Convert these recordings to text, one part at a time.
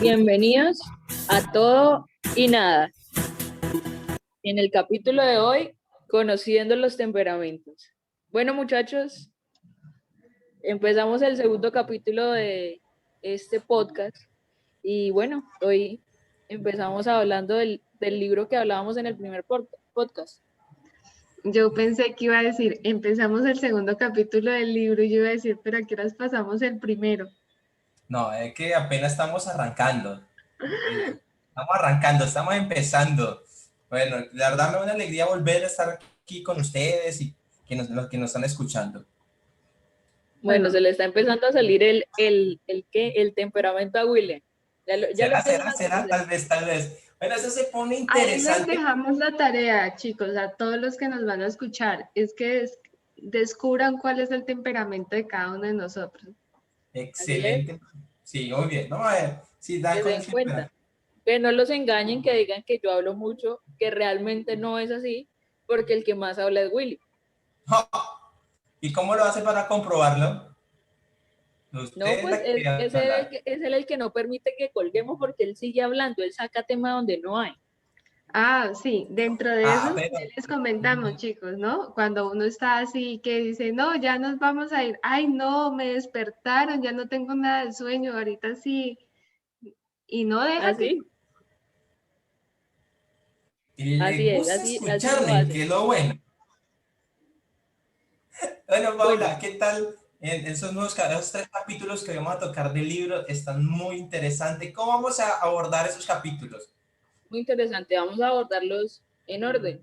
Bienvenidos a Todo y Nada. En el capítulo de hoy, conociendo los temperamentos. Bueno, muchachos, empezamos el segundo capítulo de este podcast y bueno, hoy empezamos hablando del libro que hablábamos en el primer podcast. Yo pensé que iba a decir, empezamos el segundo capítulo del libro y yo iba a decir, pero ¿a qué horas pasamos el primero? No, es que apenas estamos arrancando. Estamos empezando. Bueno, la verdad me da una alegría volver a estar aquí con ustedes y los que nos están escuchando. Bueno, se le está empezando a salir el temperamento a William. ¿Será? Tal vez. Bueno, eso se pone Ahí les interesante. dejamos la tarea, chicos, a todos los que nos van a escuchar, es que descubran cuál es el temperamento de cada uno de nosotros. Excelente. Sí, muy bien. Vamos a ver si dan Que se den cuenta. Que no los engañen, que digan que yo hablo mucho, que realmente no es así, porque el que más habla es Willy. ¿Y cómo lo hace para comprobarlo? No, pues es él el que no permite que colguemos porque él sigue hablando, él saca tema donde no hay. Ah, sí, dentro de eso pero... les comentamos, chicos, ¿no? Cuando uno está así que dice, no, ya nos vamos a ir, ay, no, me despertaron, ya no tengo nada de sueño, ahorita sí, y no deja que... Y Así le es, gusta así lo escucharle, hace. que es lo bueno. Bueno, Bueno, Paula, ¿qué tal? En esos 3 capítulos que vamos a tocar del libro están muy interesantes. ¿Cómo vamos a abordar esos capítulos? muy interesante, vamos a abordarlos en orden.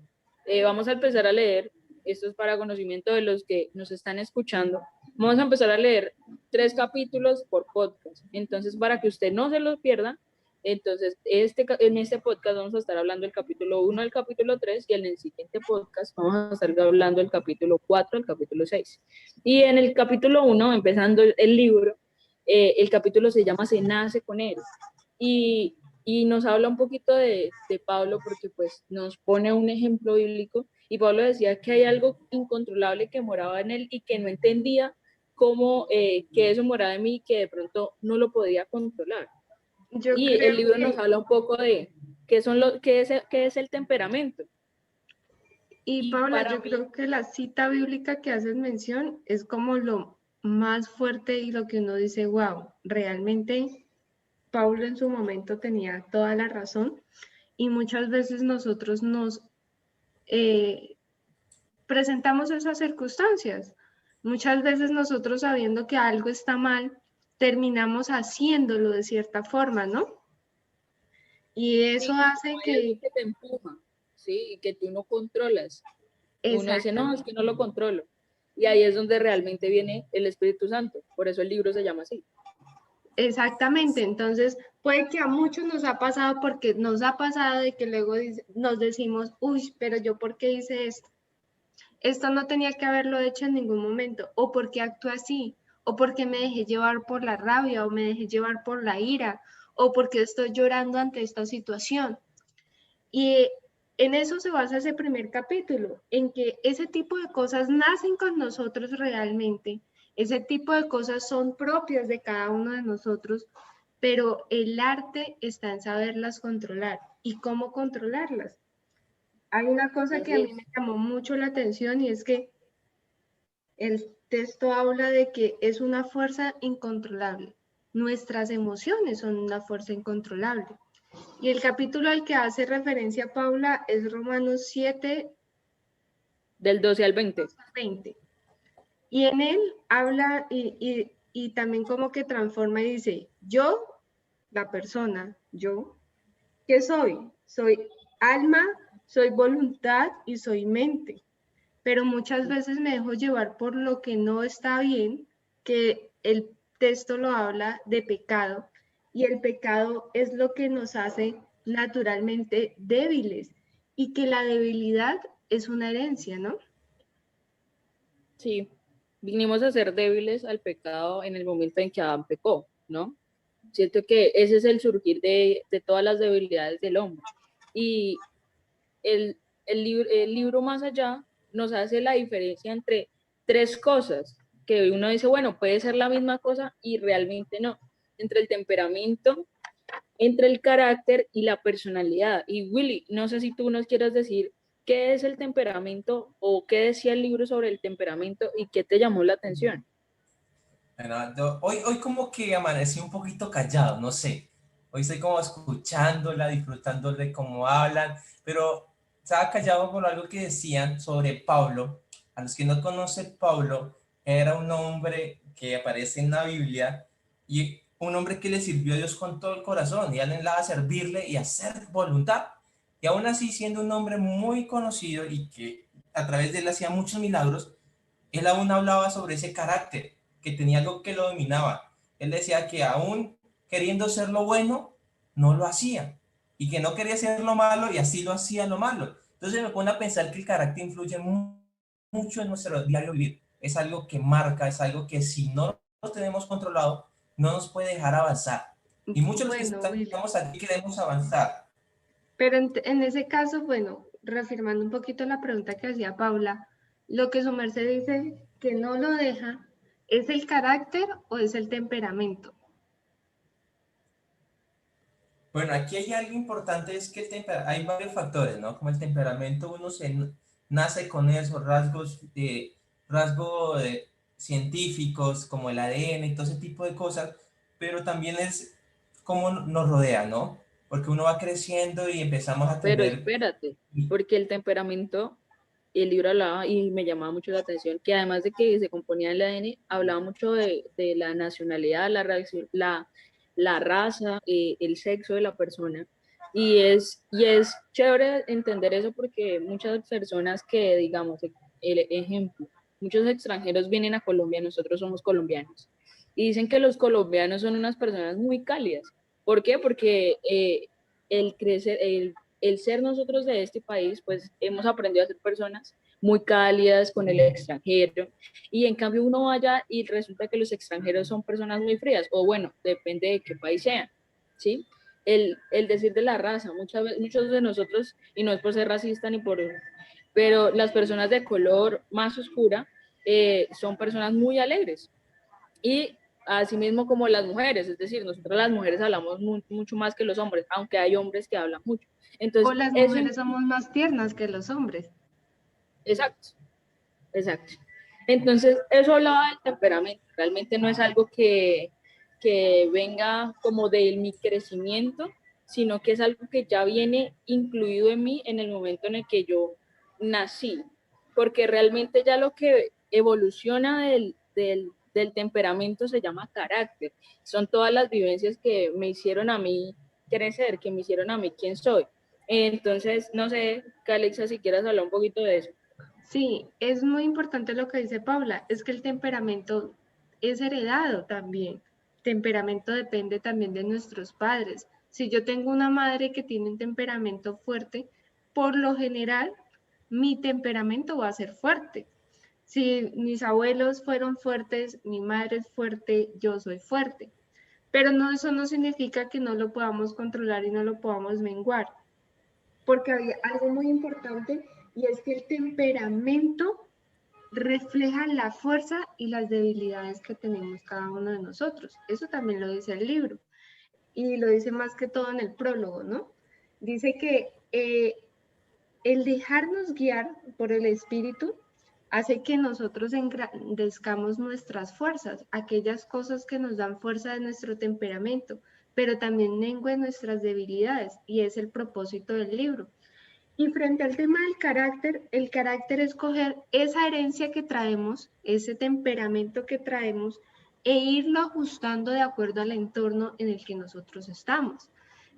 Vamos a empezar a leer, esto es para conocimiento de los que nos están escuchando, vamos a empezar a leer 3 capítulos por podcast, entonces para que usted no se los pierda, entonces en este podcast vamos a estar hablando del capítulo 1 al capítulo 3 y en el siguiente podcast vamos a estar hablando del capítulo 4 al capítulo 6. Y en el capítulo 1, empezando el libro, el capítulo se llama Se nace con él. Y nos habla un poquito de Pablo porque pues nos pone un ejemplo bíblico y Pablo decía que hay algo incontrolable que moraba en él y que no entendía cómo que eso moraba en mí y que de pronto no lo podía controlar. Yo Y creo el libro que... nos habla un poco de qué es el temperamento. Y Y Paula, para yo mí, creo que la cita bíblica que haces mención es como lo más fuerte y lo que uno dice, wow, realmente Pablo en su momento tenía toda la razón y muchas veces nosotros nos eh, presentamos esas circunstancias. Muchas veces nosotros sabiendo que algo está mal, terminamos haciéndolo de cierta forma, ¿no? Y eso sí, hace hay algo que... que te empuja, ¿sí? Y que tú no controlas. Uno dice, no, es Exactamente. que no lo controlo. Y ahí es donde realmente viene el Espíritu Santo. Por eso el libro se llama así. Exactamente, entonces puede que a muchos nos ha pasado porque nos ha pasado de que luego nos decimos, uy, pero yo por qué hice esto. Esto no tenía que haberlo hecho en ningún momento, o porque actué así, o porque me dejé llevar por la rabia, o me dejé llevar por la ira, o porque estoy llorando ante esta situación. Y en eso se basa ese primer capítulo, en que ese tipo de cosas nacen con nosotros realmente, ese tipo de cosas son propias de cada uno de nosotros, pero el arte está en saberlas controlar. ¿Y cómo controlarlas? Hay una cosa que a Así mí es. me llamó mucho la atención y es que el texto habla de que es una fuerza incontrolable. Nuestras emociones son una fuerza incontrolable. Y el capítulo al que hace referencia Paula es Romanos 7, Del 12 al 20. 20. Y en él habla y también como que transforma y dice, yo, la persona, yo, ¿qué soy? Soy alma, soy voluntad y soy mente. Pero muchas veces me dejo llevar por lo que no está bien, que el texto lo habla de pecado, y el pecado es lo que nos hace naturalmente débiles, y que la debilidad es una herencia, ¿no? Sí, vinimos a ser débiles al pecado en el momento en que Adán pecó, ¿no? Siento que ese es el surgir de todas las debilidades del hombre. Y el libro más allá nos hace la diferencia entre 3 cosas, que uno dice, bueno, puede ser la misma cosa y realmente no, entre el temperamento, entre el carácter y la personalidad. Y Willy, no sé si tú nos quieras decir qué es el temperamento o qué decía el libro sobre el temperamento y qué te llamó la atención. Bueno, hoy como que amanecí un poquito callado, no sé. Hoy estoy como escuchándola, disfrutando de cómo hablan, pero estaba callado por algo que decían sobre Pablo. A los que no conocen, Pablo era un hombre que aparece en la Biblia y un hombre que le sirvió a Dios con todo el corazón y él anhelaba servirle y hacer voluntad. Y aún así, siendo un hombre muy conocido y que a través de él hacía muchos milagros, él aún hablaba sobre ese carácter, que tenía algo que lo dominaba. Él decía que aún queriendo ser lo bueno, no lo hacía. Y que no quería ser lo malo y así lo hacía lo malo. Entonces me pone a pensar que el carácter influye mucho en nuestro diario vivir. Es algo que marca, es algo que si no lo tenemos controlado, no nos puede dejar avanzar. Y muchos de los que Bueno, Willy, estamos aquí queremos avanzar. pero en ese caso, bueno, reafirmando un poquito la pregunta que hacía Paula, lo que su merced dice que no lo deja, ¿es el carácter o es el temperamento? Bueno, aquí hay algo importante, es que hay varios factores, ¿no? Como el temperamento, nace con esos rasgos científicos, como el ADN y todo ese tipo de cosas, pero también es cómo nos rodea, ¿no? Porque uno va creciendo y empezamos a Pero tener... espérate, porque el temperamento, el libro hablaba y me llamaba mucho la atención, que además de que se componía del ADN, hablaba mucho de la nacionalidad, la raza, el sexo de la persona. Y es chévere entender eso porque muchas personas que, digamos, el ejemplo, muchos extranjeros vienen a Colombia, nosotros somos colombianos, y dicen que los colombianos son unas personas muy cálidas. ¿Por qué? Porque el crecer, el ser nosotros de este país, pues hemos aprendido a ser personas muy cálidas con el extranjero, y en cambio uno vaya y resulta que los extranjeros son personas muy frías, o bueno, depende de qué país sean, ¿sí? El decir de la raza, muchos de nosotros, y no es por ser racista ni por, pero las personas de color más oscura son personas muy alegres, y asimismo como las mujeres, es decir, nosotros las mujeres hablamos mucho más que los hombres, aunque hay hombres que hablan mucho. O Entonces, las eso, mujeres somos más tiernas que los hombres. exacto, exacto. Entonces, eso hablaba del temperamento, realmente no es algo que venga como de mi crecimiento, sino que es algo que ya viene incluido en mí en el momento en el que yo nací, porque realmente ya lo que evoluciona del temperamento se llama carácter, son todas las vivencias que me hicieron a mí crecer, que me hicieron a mí quién soy. Entonces, no sé, Alexa, si quieras hablar un poquito de eso. Sí, es muy importante lo que dice Paula, es que el temperamento es heredado también. Temperamento depende también de nuestros padres. Si yo tengo una madre que tiene un temperamento fuerte, por lo general, mi temperamento va a ser fuerte. Si mis abuelos fueron fuertes, mi madre es fuerte, yo soy fuerte. Pero no, eso no significa que no lo podamos controlar y no lo podamos menguar, porque hay algo muy importante y es que el temperamento refleja la fuerza y las debilidades que tenemos cada uno de nosotros. Eso también lo dice el libro y lo dice más que todo en el prólogo, ¿no? Dice que el dejarnos guiar por el espíritu hace que nosotros engrandezcamos nuestras fuerzas, aquellas cosas que nos dan fuerza de nuestro temperamento, pero también mengüen nuestras debilidades y es el propósito del libro. Y frente al tema del carácter, el carácter es coger esa herencia que traemos, ese temperamento que traemos, e irlo ajustando de acuerdo al entorno en el que nosotros estamos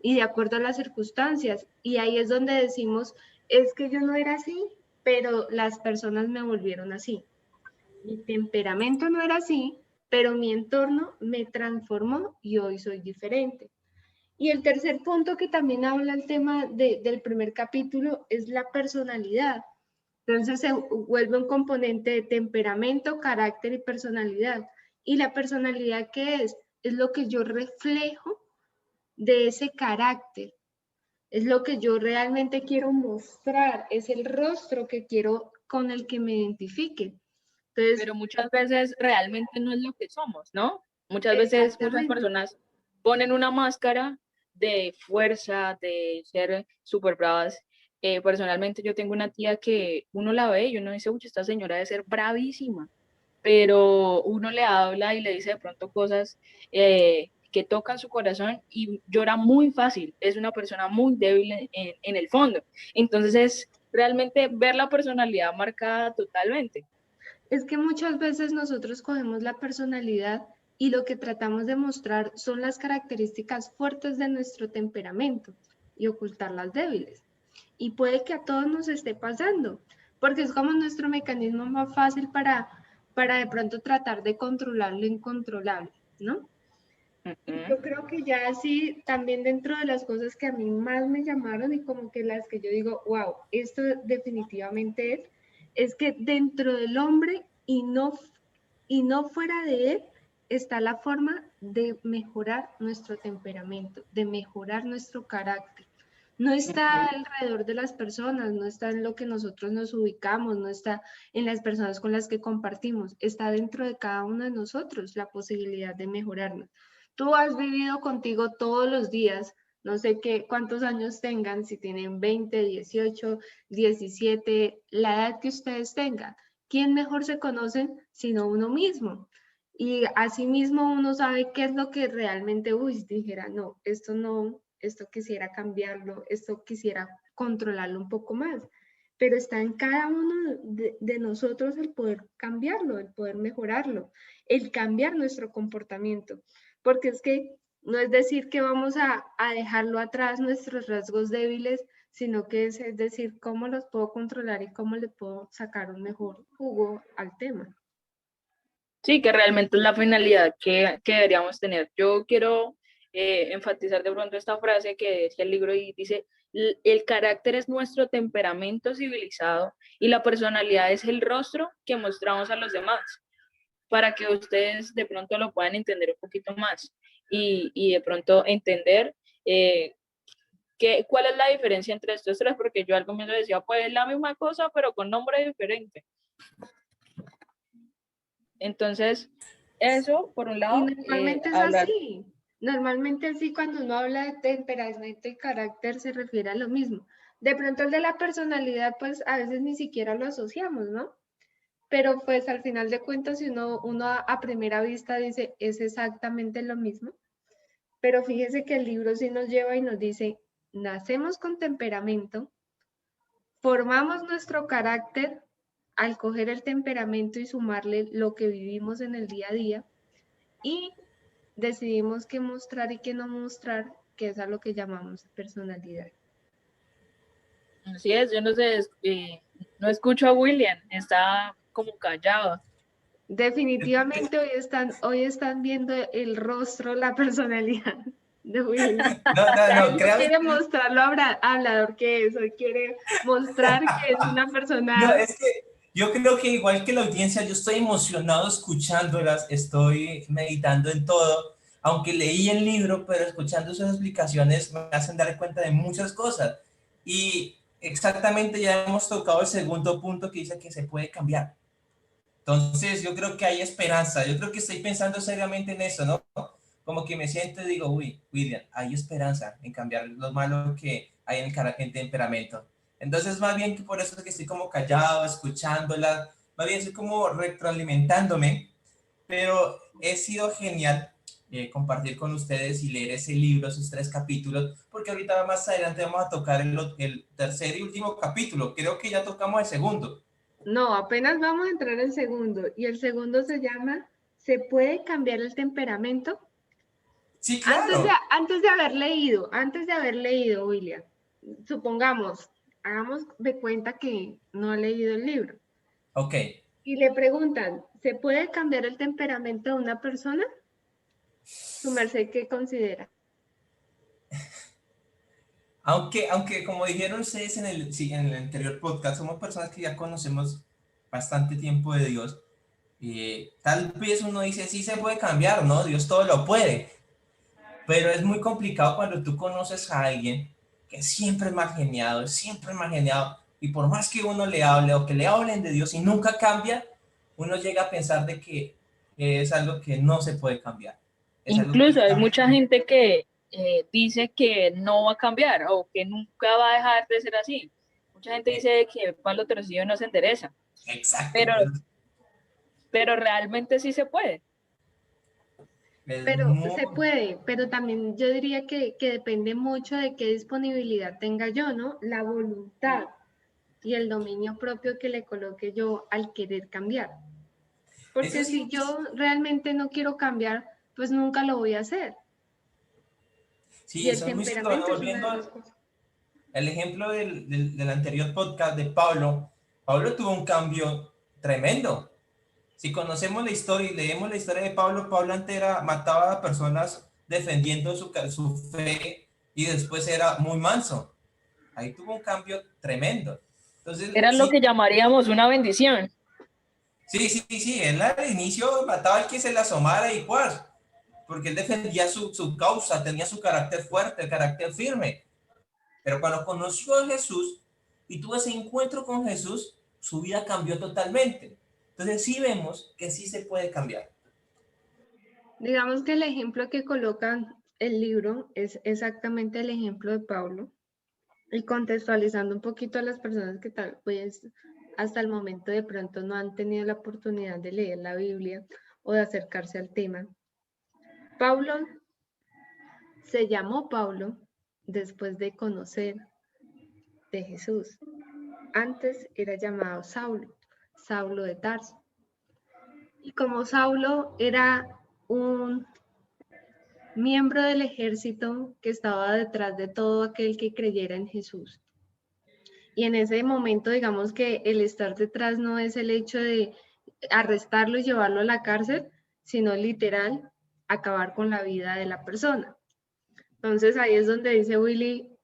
y de acuerdo a las circunstancias. Y ahí es donde decimos, es que yo no era así, pero las personas me volvieron así. Mi temperamento no era así, pero mi entorno me transformó y hoy soy diferente. Y el tercer punto que también habla el tema del primer capítulo es la personalidad. Entonces se vuelve un componente de temperamento, carácter y personalidad. ¿Y la personalidad qué es? Es lo que yo reflejo de ese carácter. Es lo que yo realmente quiero mostrar. Es el rostro que quiero con el que me identifique. Entonces, Pero muchas veces realmente no es lo que somos, ¿no? Muchas veces muchas exactamente. personas ponen una máscara de fuerza, de ser súper bravas. Personalmente yo tengo una tía que uno la ve y uno dice, uy, esta señora debe ser bravísima, pero uno le habla y le dice de pronto cosas que tocan su corazón y llora muy fácil. Es una persona muy débil en el fondo. Entonces es realmente ver la personalidad marcada totalmente. Es que muchas veces nosotros cogemos la personalidad y lo que tratamos de mostrar son las características fuertes de nuestro temperamento y ocultar las débiles. Y puede que a todos nos esté pasando, porque es como nuestro mecanismo más fácil para de pronto tratar de controlar lo incontrolable, ¿no? Yo creo que ya así, también dentro de las cosas que a mí más me llamaron y como que las que yo digo, wow, esto definitivamente es que dentro del hombre y no fuera de él está la forma de mejorar nuestro temperamento, de mejorar nuestro carácter. No está alrededor de las personas, no está en lo que nosotros nos ubicamos, no está en las personas con las que compartimos, está dentro de cada uno de nosotros la posibilidad de mejorarnos. Tú has vivido contigo todos los días, no sé qué, cuántos años tengan, si tienen 20, 18, 17, la edad que ustedes tengan. ¿Quién mejor se conocen sino uno mismo? Y asimismo uno sabe qué es lo que realmente, uy, dijera, no, esto quisiera cambiarlo, esto quisiera controlarlo un poco más. Pero está en cada uno de nosotros el poder cambiarlo, el poder mejorarlo, el cambiar nuestro comportamiento. Porque es que no es decir que vamos a dejarlo atrás nuestros rasgos débiles, sino que es decir, cómo los puedo controlar y cómo le puedo sacar un mejor jugo al tema. Sí, que realmente es la finalidad que deberíamos tener. Yo quiero enfatizar de pronto esta frase que decía el libro y dice, el carácter es nuestro temperamento civilizado y la personalidad es el rostro que mostramos a los demás, para que ustedes de pronto lo puedan entender un poquito más y de pronto entender cuál es la diferencia entre estos tres, porque yo al comienzo decía, pues es la misma cosa, pero con nombre diferente. Entonces, eso, por un lado, y normalmente es hablar. así. Normalmente así cuando uno habla de temperamento y carácter se refiere a lo mismo. De pronto el de la personalidad, pues a veces ni siquiera lo asociamos, ¿no? Pero pues al final de cuentas, si uno a primera vista dice, es exactamente lo mismo. Pero fíjese que el libro sí nos lleva y nos dice, nacemos con temperamento, formamos nuestro carácter al coger el temperamento y sumarle lo que vivimos en el día a día y decidimos qué mostrar y qué no mostrar, que es a lo que llamamos personalidad. Así es, yo no sé, no escucho a William, está como callado. Definitivamente hoy están viendo el rostro, la personalidad de William. No, No créame. quiere mostrar lo hablador que es, hoy quiere mostrar que es una No, persona. es que yo creo que igual que la audiencia, yo estoy emocionado escuchándolas, estoy meditando en todo, aunque leí el libro, pero escuchando sus explicaciones me hacen dar cuenta de muchas cosas. Y exactamente ya hemos tocado el segundo punto que dice que se puede cambiar. Entonces yo creo que hay esperanza, yo creo que estoy pensando seriamente en eso, ¿no? Como que me siento y digo, uy, William, hay esperanza en cambiar lo malo que hay en el temperamento. Entonces, más bien que por eso es que estoy como callado, escuchándola, más bien estoy como retroalimentándome, pero he sido genial compartir con ustedes y leer ese libro, esos 3 capítulos, porque ahorita más adelante vamos a tocar el tercer y último capítulo. Creo que ya tocamos el segundo. No, apenas vamos a entrar en segundo. Y el segundo se llama ¿Se puede cambiar el temperamento? Sí, claro. Antes de haber leído, William, supongamos, hagamos de cuenta que no ha leído el libro. Ok. Y le preguntan, ¿se puede cambiar el temperamento de una persona? ¿Su merced qué considera? Aunque como dijeron ustedes sí, en el anterior podcast, somos personas que ya conocemos bastante tiempo de Dios. Tal vez uno dice, sí se puede cambiar, ¿no? Dios todo lo puede. Pero es muy complicado cuando tú conoces a alguien que siempre es mal geniado, y por más que uno le hable o que le hablen de Dios y nunca cambia, uno llega a pensar de que es algo que no se puede cambiar. Es algo que Incluso hay está... mucha gente que dice que no va a cambiar o que nunca va a dejar de ser así. Mucha gente dice que Pablo Torcillo no se endereza, Exacto. pero, pero realmente sí se puede. Es Pero muy, se puede, pero también yo diría que depende mucho de qué disponibilidad tenga yo, ¿no? La voluntad y el dominio propio que le coloque yo al querer cambiar. eso Porque sí, si yo realmente no quiero cambiar, pues nunca lo voy a hacer. Y sí, el eso es muy cierto. Bueno, temperamento es una volviendo de esas cosas. al ejemplo del anterior podcast de Pablo, Pablo tuvo un cambio tremendo. Si conocemos la historia y leemos la historia de Pablo, Pablo antes mataba a personas defendiendo su fe y después era muy manso. Ahí tuvo un cambio tremendo. Entonces, Era lo sí, que llamaríamos una bendición. sí, él al inicio mataba al que se le asomara igual, porque él defendía su causa, tenía su carácter fuerte, el carácter firme. Pero cuando conoció a Jesús y tuvo ese encuentro con Jesús, su vida cambió totalmente. Entonces sí vemos que sí se puede cambiar. Digamos que el ejemplo que coloca el libro es exactamente el ejemplo de Pablo. Y contextualizando un poquito a las personas que tal vez hasta el momento de pronto no han tenido la oportunidad de leer la Biblia o de acercarse al tema. Pablo se llamó Pablo después de conocer de Jesús. Antes era llamado Saulo, Saulo de Tarso. Y como Saulo era un miembro del ejército que estaba detrás de todo aquel que creyera en Jesús. Y en ese momento, digamos que el estar detrás no es el hecho de arrestarlo y llevarlo a la cárcel, sino literal acabar con la vida de la persona. Entonces ahí es donde dice Willy,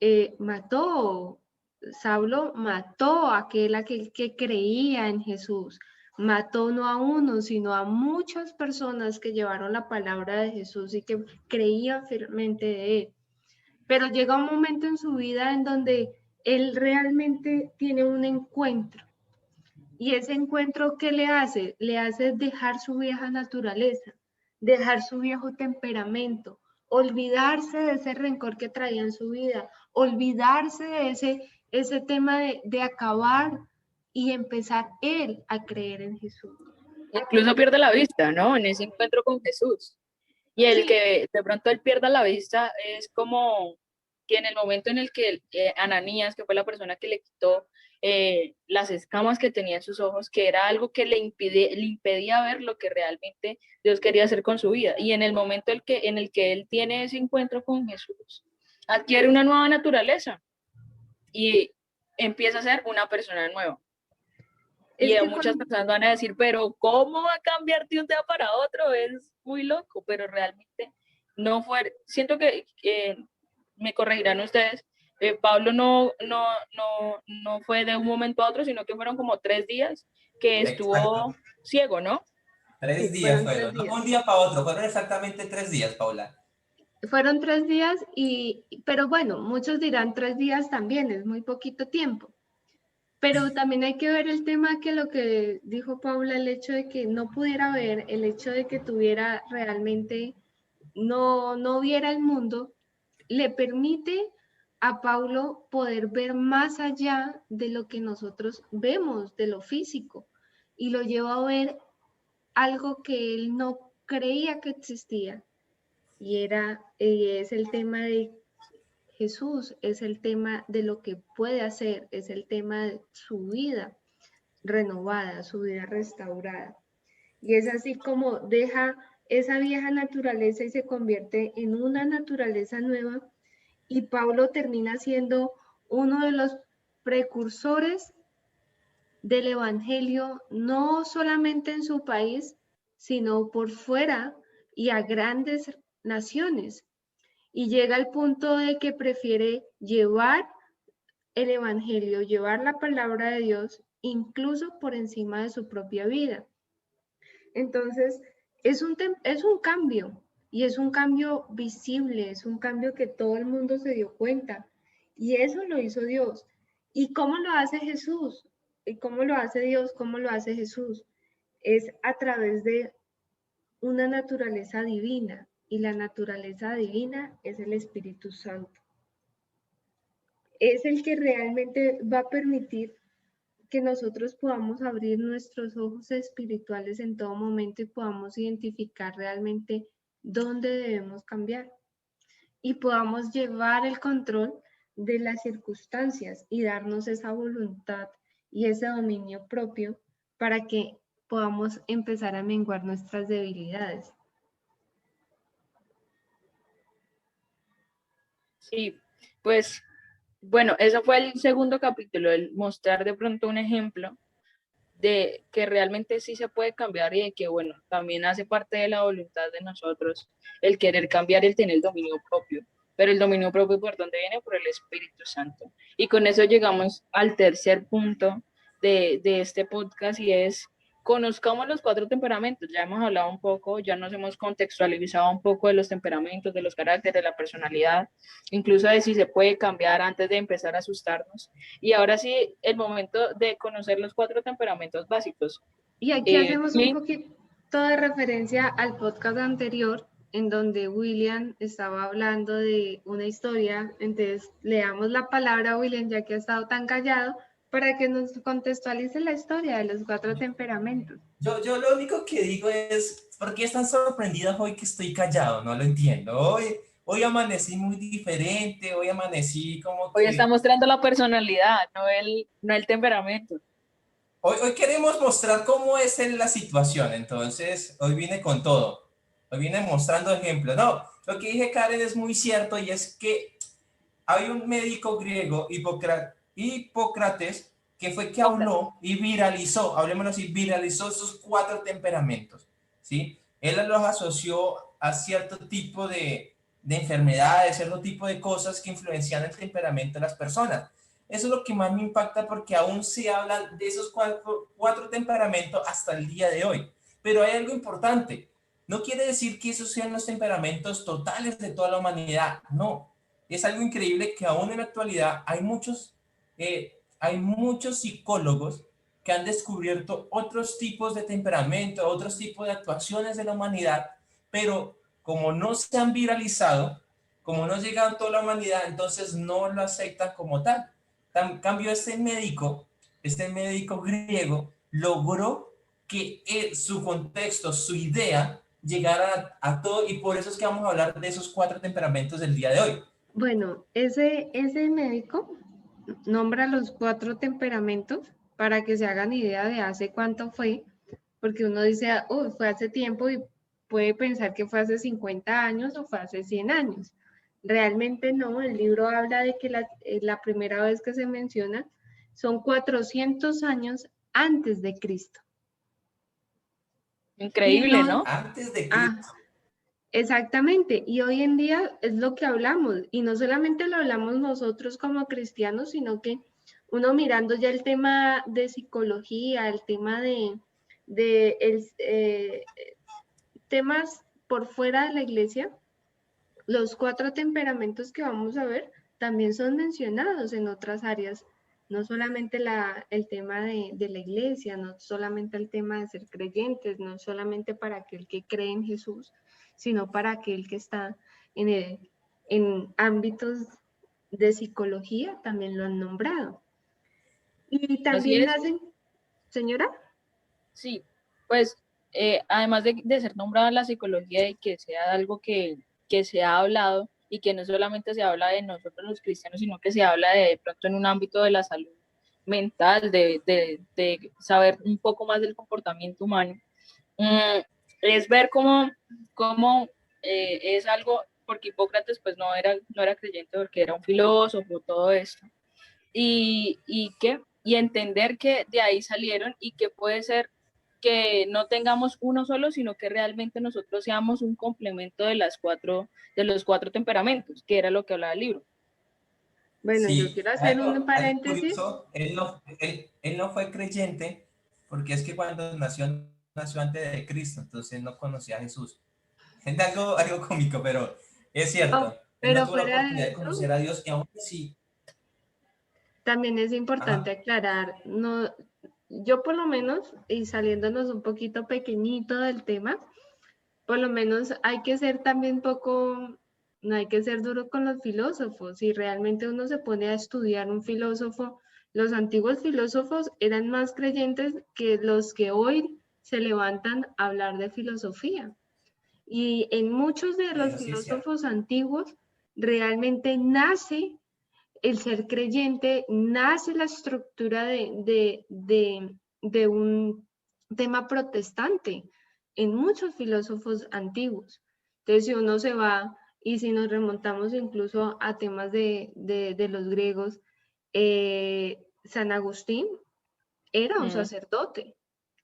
Saulo mató a aquel que creía en Jesús, mató no a uno, sino a muchas personas que llevaron la palabra de Jesús y que creían firmemente de él. Pero llega un momento en su vida en donde él realmente tiene un encuentro. Y ese encuentro, ¿qué le hace? Le hace dejar su vieja naturaleza, dejar su viejo temperamento, olvidarse de ese rencor que traía en su vida, olvidarse de ese tema de acabar y empezar él a creer en Jesús. Incluso pierde la vista, ¿no? En ese encuentro con Jesús. Y el Sí, que de pronto él pierda la vista es como que en el momento en el que Ananías, que fue la persona que le quitó las escamas que tenía en sus ojos, que era algo que le impedía ver lo que realmente Dios quería hacer con su vida. Y en el momento en el que él tiene ese encuentro con Jesús, adquiere una nueva naturaleza y empieza a ser una persona nueva. Y es que muchas personas van a decir, pero ¿cómo va a cambiar de un día para otro? Es muy loco, pero realmente no fue, siento que me corregirán ustedes, Pablo no fue de un momento a otro, sino que fueron como 3 días que Exacto. estuvo ciego, ¿no? Tres sí, días fueron 3 fueron, no días. un día para otro, fueron exactamente 3 días, Paula. Fueron 3 días pero bueno, muchos dirán 3 días también, es muy poquito tiempo. Pero también hay que ver el tema que lo que dijo Paula, el hecho de que no pudiera ver, el hecho de que tuviera realmente, no viera el mundo, le permite a Paulo poder ver más allá de lo que nosotros vemos, de lo físico, y lo lleva a ver algo que él no creía que existía, y es el tema de Jesús, es el tema de lo que puede hacer, es el tema de su vida renovada, su vida restaurada. Y es así como deja esa vieja naturaleza y se convierte en una naturaleza nueva. Y Pablo termina siendo uno de los precursores del Evangelio, no solamente en su país, sino por fuera y a grandes naciones. Y llega al punto de que prefiere llevar el Evangelio, llevar la palabra de Dios, incluso por encima de su propia vida. Entonces, es un cambio, y es un cambio visible, es un cambio que todo el mundo se dio cuenta, y eso lo hizo Dios. ¿Y cómo lo hace Jesús? ¿Y cómo lo hace Dios? ¿Cómo lo hace Jesús? Es a través de una naturaleza divina y la naturaleza divina es el Espíritu Santo. Es el que realmente va a permitir que nosotros podamos abrir nuestros ojos espirituales en todo momento y podamos identificar realmente dónde debemos cambiar y podamos llevar el control de las circunstancias y darnos esa voluntad y ese dominio propio para que podamos empezar a menguar nuestras debilidades. Sí, pues bueno, eso fue el segundo capítulo, el mostrar de pronto un ejemplo de que realmente sí se puede cambiar y de que, bueno, también hace parte de la voluntad de nosotros el querer cambiar, el tener el dominio propio. Pero el dominio propio, ¿por dónde viene? Por el Espíritu Santo. Y con eso llegamos al tercer punto de este podcast y es, conozcamos los 4 temperamentos. Ya hemos hablado un poco, ya nos hemos contextualizado un poco de los temperamentos, de los caracteres, de la personalidad, incluso de si se puede cambiar antes de empezar a asustarnos. Y ahora sí, el momento de conocer los 4 temperamentos básicos. Y aquí hacemos un Sí, poquito de referencia al podcast anterior, en donde William estaba hablando de una historia. Entonces, le damos la palabra a William, ya que ha estado tan callado, para que nos contextualice la historia de los 4 temperamentos. Yo lo único que digo es, ¿por qué están sorprendidas hoy que estoy callado? No lo entiendo. Hoy amanecí muy diferente, hoy amanecí como hoy está que... mostrando la personalidad, no el temperamento. Hoy queremos mostrar cómo es en la situación, entonces hoy vine con todo. Hoy vine mostrando ejemplos. No, lo que dije Karen es muy cierto y es que hay un médico griego, Hipócrates, que fue que habló y viralizó, hablemoslo así, viralizó esos 4 temperamentos, ¿sí? Él los asoció a cierto tipo de enfermedades, cierto tipo de cosas que influencian el temperamento de las personas. Eso es lo que más me impacta porque aún se habla de esos 4 temperamentos hasta el día de hoy. Pero hay algo importante. No quiere decir que esos sean los temperamentos totales de toda la humanidad. No. Es algo increíble que aún en la actualidad hay muchos psicólogos que han descubierto otros tipos de temperamento, otros tipos de actuaciones de la humanidad, pero como no se han viralizado, como no llegan a toda la humanidad, entonces no lo aceptan como tal. En cambio, este médico griego, logró que su contexto, su idea, llegara a todo, y por eso es que vamos a hablar de esos 4 temperamentos del día de hoy. Bueno, ese médico nombra los 4 temperamentos para que se hagan idea de hace cuánto fue, porque uno dice, fue hace tiempo y puede pensar que fue hace 50 años o fue hace 100 años. Realmente no, el libro habla de que la primera vez que se menciona son 400 años antes de Cristo. Increíble, ¿no? Antes de Cristo. Exactamente, y hoy en día es lo que hablamos, y no solamente lo hablamos nosotros como cristianos, sino que uno mirando ya el tema de psicología, el tema de temas por fuera de la iglesia, los 4 temperamentos que vamos a ver también son mencionados en otras áreas, no solamente el tema de la iglesia, no solamente el tema de ser creyentes, no solamente para aquel que cree en Jesús, sino para aquel que está en ámbitos de psicología, también lo han nombrado. Y Así también es. hacen, señora. Sí, pues además de ser nombrada la psicología y que sea algo que se ha hablado y que no solamente se habla de nosotros los cristianos, sino que se habla de pronto en un ámbito de la salud mental, de saber un poco más del comportamiento humano, es ver cómo es algo, porque Hipócrates pues no era creyente porque era un filósofo, todo esto, y entender que de ahí salieron y que puede ser que no tengamos uno solo, sino que realmente nosotros seamos un complemento de los 4 temperamentos, que era lo que hablaba el libro. Bueno, yo Sí, quiero hacer un algo paréntesis. curioso, él no fue creyente porque es que cuando nació antes de Cristo, entonces no conocía a Jesús. Es algo cómico, pero es Oh, cierto. Él no pero tuvo la fuera de oportunidad de eso, conocer a Dios y aún así. también es importante Ajá. aclarar, no, yo por lo menos, y saliéndonos un poquito pequeñito del tema, por lo menos hay que ser también poco, no hay que ser duro con los filósofos. Si realmente uno se pone a estudiar un filósofo, los antiguos filósofos eran más creyentes que los que hoy se levantan a hablar de filosofía. Y en muchos de los Eso sí es cierto. filósofos antiguos realmente nace el ser creyente, nace la estructura de un tema protestante en muchos filósofos antiguos. Entonces, si uno se va y si nos remontamos incluso a temas de los griegos, San Agustín era un Mm. sacerdote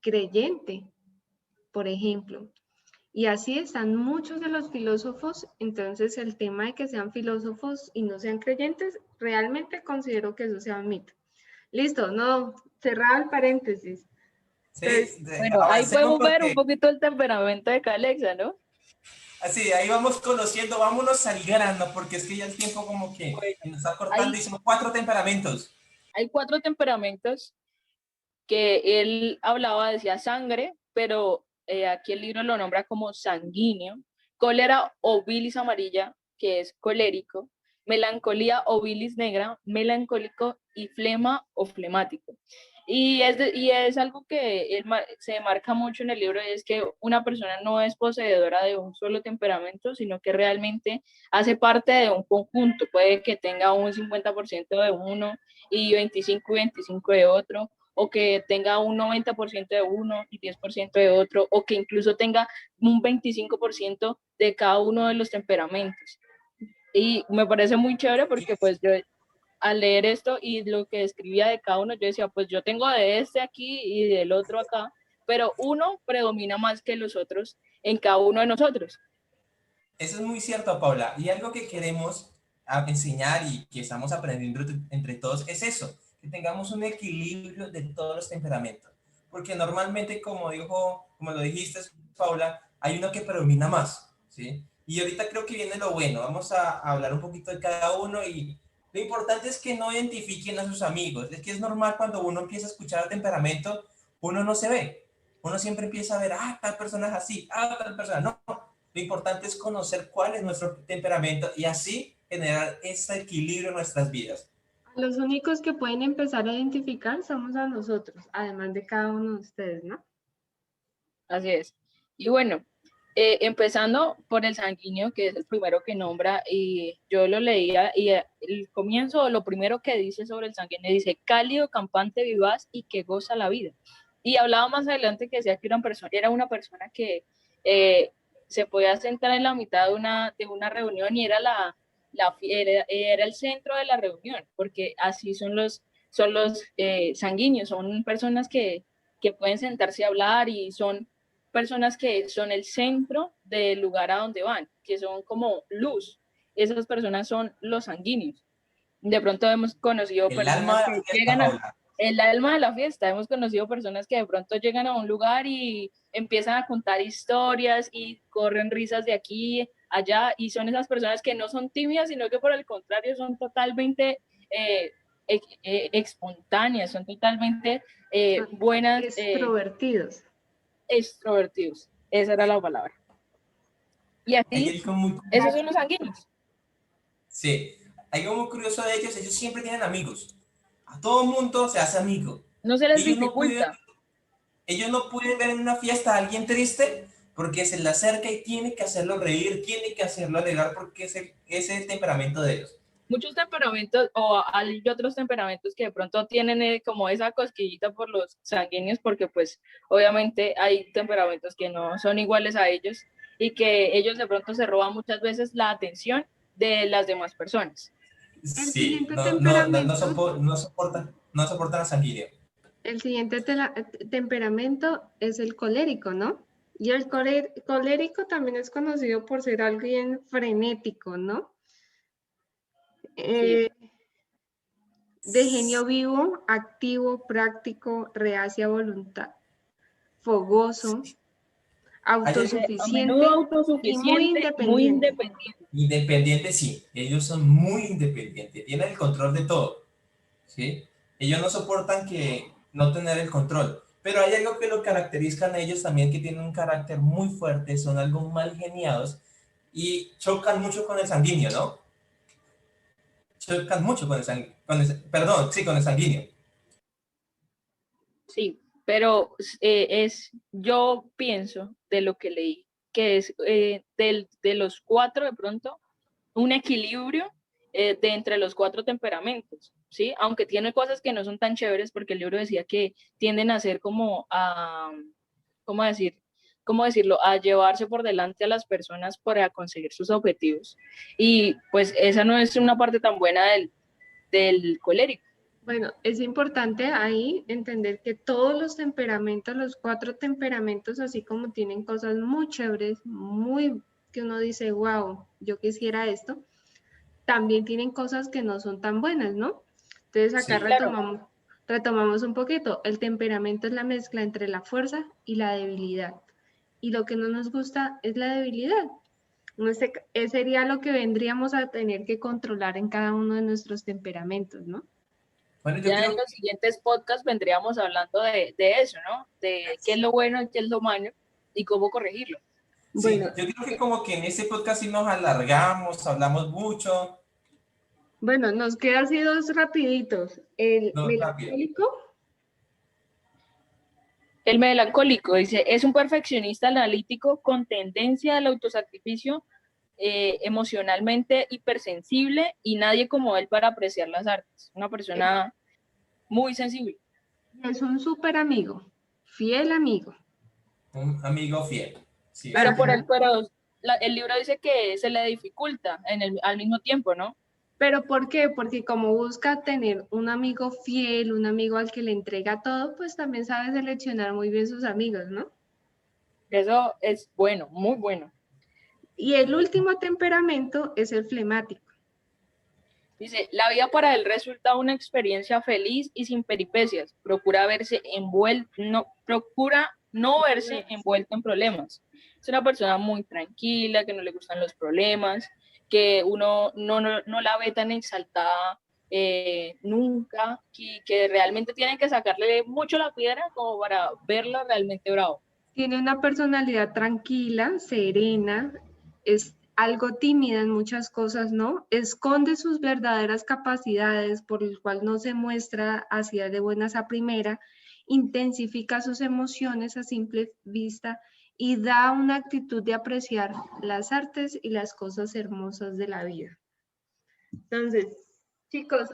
creyente, por ejemplo. Y así están muchos de los filósofos, entonces el tema de que sean filósofos y no sean creyentes, realmente considero que eso sea un mito. Listo, no, cerrado el paréntesis. Sí, Entonces, Bueno, ahí avancemos podemos ver un porque poquito el temperamento de Calexa, ¿no? así, ahí vamos conociendo, vámonos al grano, porque es que ya el tiempo como que Bueno, nos está cortando y hay, son 4 temperamentos. hay 4 temperamentos que él hablaba, decía sangre, pero aquí el libro lo nombra como sanguíneo, cólera o bilis amarilla, que es colérico, melancolía o bilis negra, melancólico y flema o flemático. Y es algo que se marca mucho en el libro, y es que una persona no es poseedora de un solo temperamento, sino que realmente hace parte de un conjunto. Puede que tenga un 50% de uno y 25 y 25 de otro, o que tenga un 90% de uno y 10% de otro, o que incluso tenga un 25% de cada uno de los temperamentos. Y me parece muy chévere porque pues yo al leer esto y lo que describía de cada uno, yo decía, pues yo tengo de este aquí y del otro acá, pero uno predomina más que los otros en cada uno de nosotros. Eso es muy cierto, Paula. Y algo que queremos enseñar y que estamos aprendiendo entre todos es eso, que tengamos un equilibrio de todos los temperamentos. Porque normalmente, como lo dijiste, Paula, hay uno que predomina más, ¿sí? Y ahorita creo que viene lo bueno. Vamos a hablar un poquito de cada uno y lo importante es que no identifiquen a sus amigos. Es que es normal cuando uno empieza a escuchar el temperamento, uno no se ve. Uno siempre empieza a ver, tal persona es así, tal persona no. Lo importante es conocer cuál es nuestro temperamento y así generar ese equilibrio en nuestras vidas. los únicos que pueden empezar a identificar somos a nosotros, además de cada uno de ustedes, ¿no? Así es. Y bueno, empezando por el sanguíneo, que es el primero que nombra, y yo lo leía, y el comienzo, lo primero que dice sobre el sanguíneo, dice cálido, campante, vivaz y que goza la vida. Y hablaba más adelante que decía que era una persona que eh, se podía sentar en la mitad de una reunión y era el centro de la reunión, porque así son los sanguíneos, son personas que pueden sentarse a hablar y son personas que son el centro del lugar a donde van, que son como luz. Esas personas son los sanguíneos. De pronto hemos conocido El alma personas de la que fiesta, llegan a Paula. el alma de la fiesta. Hemos conocido personas que de pronto llegan a un lugar y empiezan a contar historias y corren risas de aquí, allá, y son esas personas que no son tímidas, sino que por el contrario son totalmente espontáneas, son totalmente Son buenas, extrovertidos. extrovertidos. Esa era la palabra. Y Hay así, algo muy esos curioso. son los sanguíneos. Sí, hay algo muy curioso de ellos siempre tienen amigos. A todo mundo se hace amigo. No se les Ellos no pueden, dificulta. ellos no pueden ver en una fiesta a alguien triste porque se le acerca y tiene que hacerlo reír, tiene que hacerlo alegrar porque es el temperamento de ellos. Muchos temperamentos, o hay otros temperamentos que de pronto tienen como esa cosquillita por los sanguíneos, porque pues obviamente hay temperamentos que no son iguales a ellos y que ellos de pronto se roban muchas veces la atención de las demás personas. El Sí, siguiente temperamento, no soportan a sanguíneo. el siguiente temperamento es el colérico, ¿no? Y el colérico también es conocido por ser alguien frenético, ¿no? Sí, Eh, de genio vivo, activo, práctico, reacia voluntad, fogoso, a menudo autosuficiente y muy autosuficiente, muy independiente. independiente. Independientes, sí. Ellos son muy independientes. Tienen el control de todo. ¿Sí? Ellos no soportan que no tener el control. Pero hay algo que lo caracterizan a ellos también, que tienen un carácter muy fuerte, son algo mal geniados y chocan mucho con el sanguíneo, ¿no? Chocan mucho con con el sanguíneo. Sí, pero yo pienso de lo que leí, que es de los cuatro de pronto, un equilibrio de entre los cuatro temperamentos, ¿sí? Aunque tiene cosas que no son tan chéveres, porque el libro decía que tienden a ser como a, ¿cómo decir? ¿Cómo decirlo? A llevarse por delante a las personas para conseguir sus objetivos. Y pues esa no es una parte tan buena del colérico. Bueno, es importante ahí entender que todos los temperamentos, los cuatro temperamentos, así como tienen cosas muy chéveres, muy que uno dice, wow, yo quisiera esto, también tienen cosas que no son tan buenas, ¿no? Entonces acá Sí, Claro. retomamos un poquito. El temperamento es la mezcla entre la fuerza y la debilidad. Y lo que no nos gusta es la debilidad. Sería lo que vendríamos a tener que controlar en cada uno de nuestros temperamentos, ¿no? bueno, yo Ya en creo, los siguientes podcasts vendríamos hablando de eso, ¿no? De qué es lo bueno y qué es lo malo y cómo corregirlo. sí, Bueno, yo creo que como que en este podcast sí nos alargamos, hablamos mucho, bueno, nos quedan así dos rapiditos. El no rápido. melancólico. El melancólico dice, es un perfeccionista analítico con tendencia al autosacrificio, emocionalmente hipersensible y nadie como él para apreciar las artes. Una persona muy sensible. Es un súper amigo, fiel amigo. Un amigo fiel. Sí, Pero Ajá. el libro dice que se le dificulta al mismo tiempo, ¿no? ¿Pero por qué? Porque como busca tener un amigo fiel, un amigo al que le entrega todo, pues también sabe seleccionar muy bien sus amigos, ¿no? Eso es bueno, muy bueno. Y el último temperamento es el flemático. Dice, la vida para él resulta una experiencia feliz y sin peripecias. Procura no verse envuelto en problemas. Es una persona muy tranquila, que no le gustan los problemas, que uno no la ve tan exaltada nunca, y que realmente tienen que sacarle mucho la piedra como para verla realmente bravo. Tiene una personalidad tranquila, serena, es algo tímida en muchas cosas, ¿no? Esconde sus verdaderas capacidades, por el cual no se muestra hacia de buenas a primera, intensifica sus emociones a simple vista y da una actitud de apreciar las artes y las cosas hermosas de la vida. Entonces, chicos,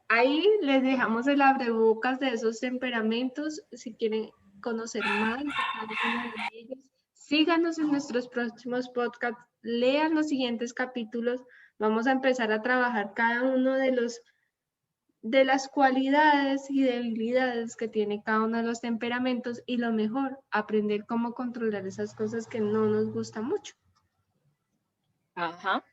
ahí les dejamos el abrebocas de esos temperamentos. Si quieren conocer más de cada uno de ellos, síganos en nuestros próximos podcasts, lean los siguientes capítulos. Vamos a empezar a trabajar cada uno de las cualidades y debilidades que tiene cada uno de los temperamentos y lo mejor, aprender cómo controlar esas cosas que no nos gustan mucho. Ajá.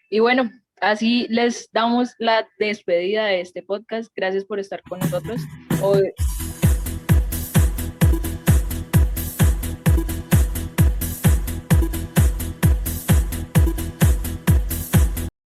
Y bueno, así les damos la despedida de este podcast. Gracias por estar con nosotros. Hoy